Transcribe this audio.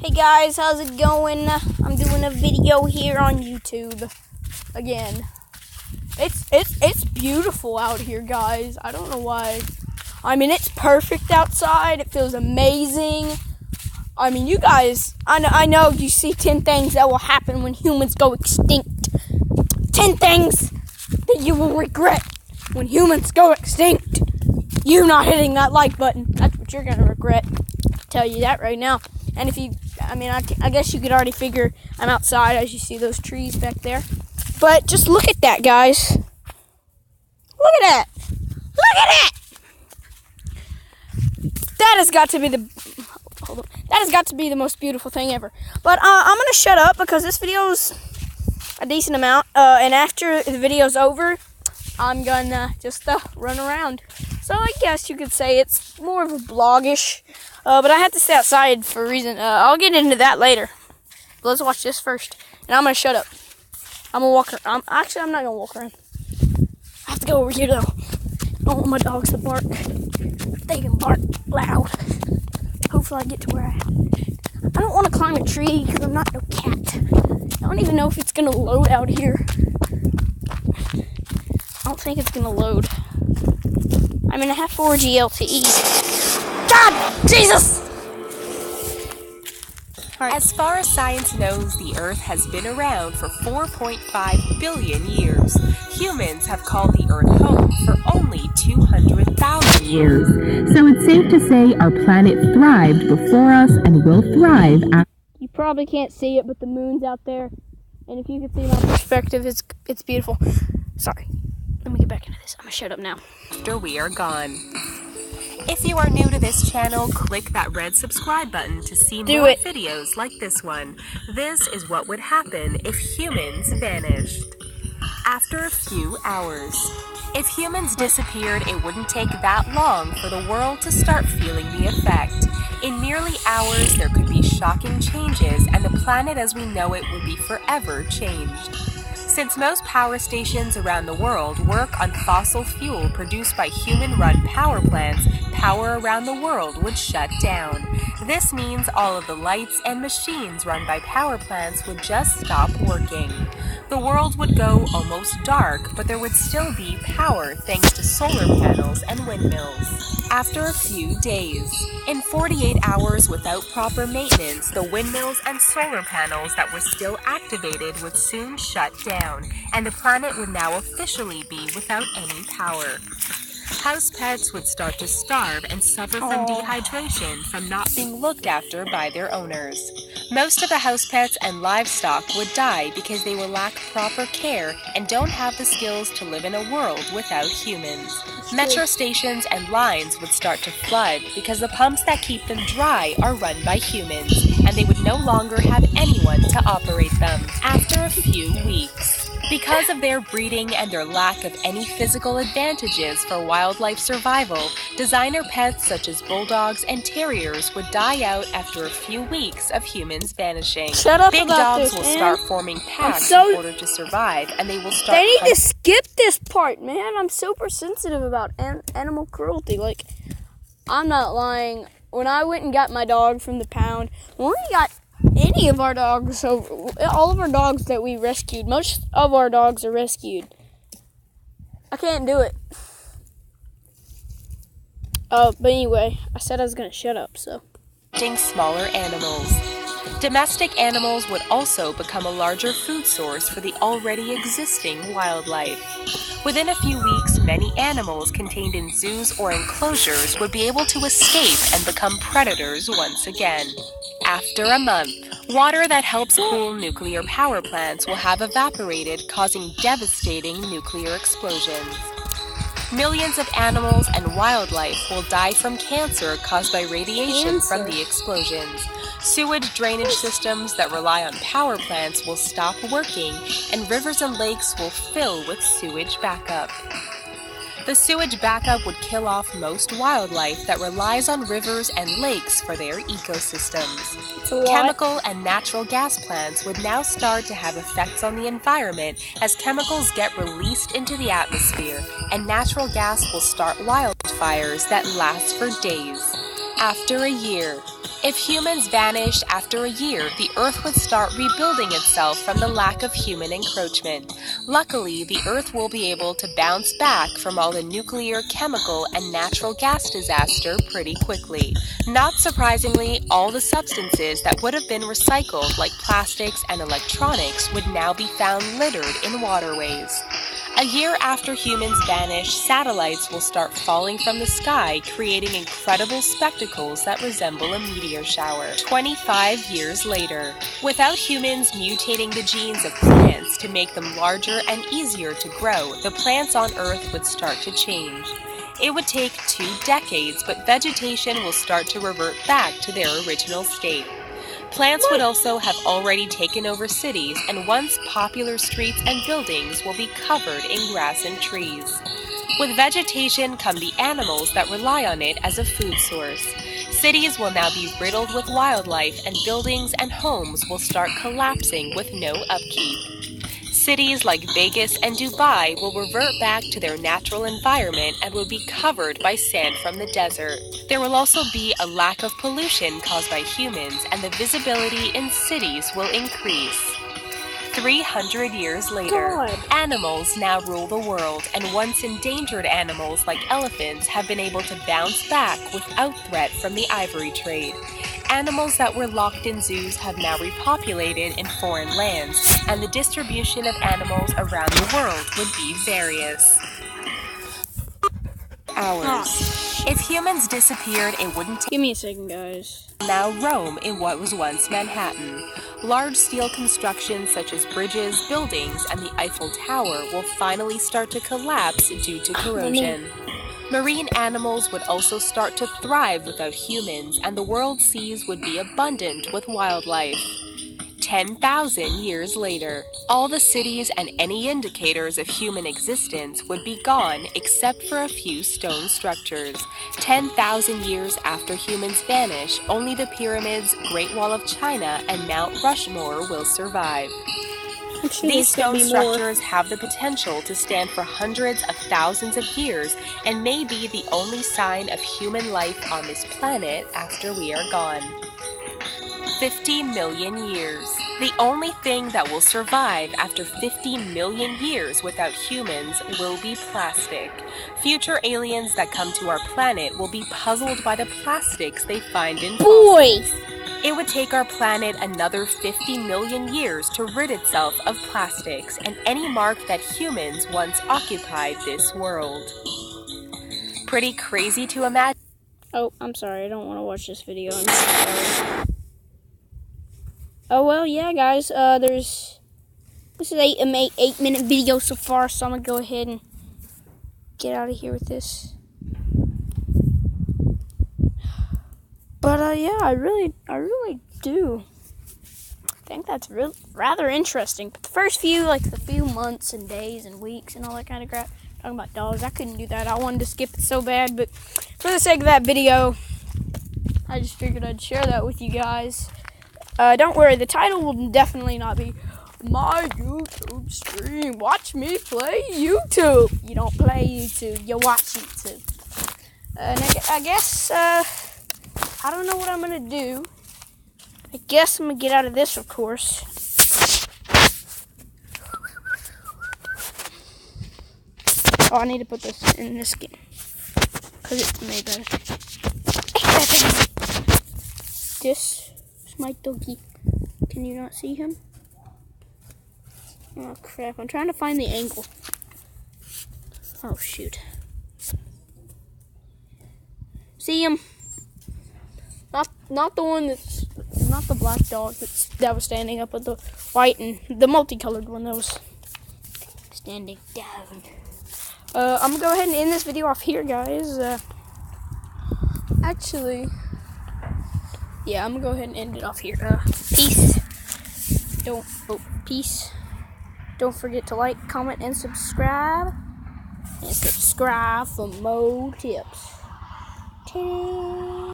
Hey guys, how's it going? I'm doing a video here on YouTube again. It's beautiful out here, guys. I don't know why. I mean, it's perfect outside. It feels amazing. I mean, you guys, I know you see 10 things that will happen when humans go extinct. 10 things that you will regret when humans go extinct. You not hitting that like button. That's what you're gonna regret. I'll tell you that right now. And if you, I guess you could already figure I'm outside as you see those trees back there. But just look at that, guys. Look at that. Look at that. That has got to be the most beautiful thing ever. But I'm gonna shut up because this video's a decent amount. And after the video's over, I'm gonna just run around. So I guess you could say it's more of a vlogish. But I have to stay outside for a reason. I'll get into that later. But let's watch this first. And I'm going to shut up. I'm going to walk around. Actually, I'm not going to walk around. I have to go over here, though. I don't want my dogs to bark. They can bark loud. Hopefully I get to where I am. I don't want to climb a tree because I'm not no cat. I don't even know if it's going to load out here. I don't think it's going to load. I mean, I have 4G LTE. God! Jesus! As far as science knows, the Earth has been around for 4.5 billion years. Humans have called the Earth home for only 200,000 years. So it's safe to say our planet thrived before us and will thrive after. You probably can't see it, but the moon's out there. And if you can see my perspective, it's beautiful. Sorry. Let me get back into this. I'm gonna shut up now. After we are gone. If you are new to this channel, click that red subscribe button to see more videos like this one. This is what would happen if humans vanished. After a few hours. If humans disappeared, it wouldn't take that long for the world to start feeling the effect. In merely hours, there could be shocking changes, and the planet as we know it would be forever changed. Since most power stations around the world work on fossil fuel produced by human-run power plants, power around the world would shut down. This means all of the lights and machines run by power plants would just stop working. The world would go almost dark, but there would still be power thanks to solar panels and windmills. After a few days. In 48 hours without proper maintenance, the windmills and solar panels that were still activated would soon shut down, and the planet would now officially be without any power. House pets would start to starve and suffer from dehydration from not being looked after by their owners. Most of the house pets and livestock would die because they will lack proper care and don't have the skills to live in a world without humans. Metro stations and lines would start to flood because the pumps that keep them dry are run by humans, and they would no longer have anyone to operate them. After a few weeks. Because of their breeding and their lack of any physical advantages for wildlife survival, designer pets such as bulldogs and terriers would die out after a few weeks of humans vanishing. Shut up Big about dogs this, will man. start forming packs in order to survive, and they will start... They need to skip this part, man. I'm super sensitive about animal cruelty. Like, I'm not lying. When I went and got my dog from the pound, we only got any of our dogs, so all of our dogs that we rescued, most of our dogs are rescued. I can't do it. But anyway, I said I was gonna shut up, so. Smaller animals. Domestic animals would also become a larger food source for the already existing wildlife. Within a few weeks, many animals contained in zoos or enclosures would be able to escape and become predators once again. After a month, water that helps cool nuclear power plants will have evaporated, causing devastating nuclear explosions. Millions of animals and wildlife will die from cancer caused by radiation from the explosions. Sewage drainage systems that rely on power plants will stop working, and rivers and lakes will fill with sewage backup. The sewage backup would kill off most wildlife that relies on rivers and lakes for their ecosystems. Chemical and natural gas plants would now start to have effects on the environment as chemicals get released into the atmosphere, and natural gas will start wildfires that last for days. After a year. If humans vanished after a year, the Earth would start rebuilding itself from the lack of human encroachment. Luckily, the Earth will be able to bounce back from all the nuclear, chemical, and natural gas disaster pretty quickly. Not surprisingly, all the substances that would have been recycled, like plastics and electronics, would now be found littered in waterways. A year after humans vanish, satellites will start falling from the sky, creating incredible spectacles that resemble a meteor shower. 25 years later. Without humans mutating the genes of plants to make them larger and easier to grow, the plants on Earth would start to change. It would take 2 decades, but vegetation will start to revert back to their original state. Plants would also have already taken over cities, and once popular streets and buildings will be covered in grass and trees. With vegetation come the animals that rely on it as a food source. Cities will now be riddled with wildlife, and buildings and homes will start collapsing with no upkeep. Cities like Vegas and Dubai will revert back to their natural environment and will be covered by sand from the desert. There will also be a lack of pollution caused by humans, and the visibility in cities will increase. 300 years later, animals now rule the world, and once endangered animals like elephants have been able to bounce back without threat from the ivory trade. Animals that were locked in zoos have now repopulated in foreign lands, and the distribution of animals around the world would be various. Hours. If humans disappeared, it wouldn't take. Give me a second, guys. Now Rome in what was once Manhattan. Large steel constructions such as bridges, buildings, and the Eiffel Tower will finally start to collapse due to corrosion. Marine animals would also start to thrive without humans, and the world's seas would be abundant with wildlife. 10,000 years later, all the cities and any indicators of human existence would be gone except for a few stone structures. 10,000 years after humans vanish, only the pyramids, Great Wall of China, and Mount Rushmore will survive. These stone structures have the potential to stand for hundreds of thousands of years and may be the only sign of human life on this planet after we are gone. 50 million years. The only thing that will survive after 50 million years without humans will be plastic. Future aliens that come to our planet will be puzzled by the plastics they find in fossils. It would take our planet another 50 million years to rid itself of plastics and any mark that humans once occupied this world. Pretty crazy to imagine. Oh, I'm sorry. I don't want to watch this video. I'm sorry. Oh, well, yeah, guys. This is an 8-minute video so far, so I'm going to go ahead and get out of here with this. But, yeah, I really do think that's rather interesting. But the first few, the few months and days and weeks and all that kind of crap, talking about dogs, I couldn't do that. I wanted to skip it so bad, but for the sake of that video, I just figured I'd share that with you guys. Don't worry, the title will definitely not be my YouTube stream. Watch me play YouTube. You don't play YouTube, you watch YouTube. And I guess, I don't know what I'm going to do. I guess I'm going to get out of this, of course. Oh, I need to put this in this skin. Because it's made better. This is my doggy. Can you not see him? Oh, crap. I'm trying to find the angle. Oh, shoot. See him? Not the one that's, not the black dog that was standing up, but the white and the multicolored one that was standing down. I'm gonna go ahead and end this video off here, guys. Actually, yeah, I'm gonna go ahead and end it off here. Peace. Peace. Don't forget to like, comment, and subscribe. And subscribe for more tips. Ta-da!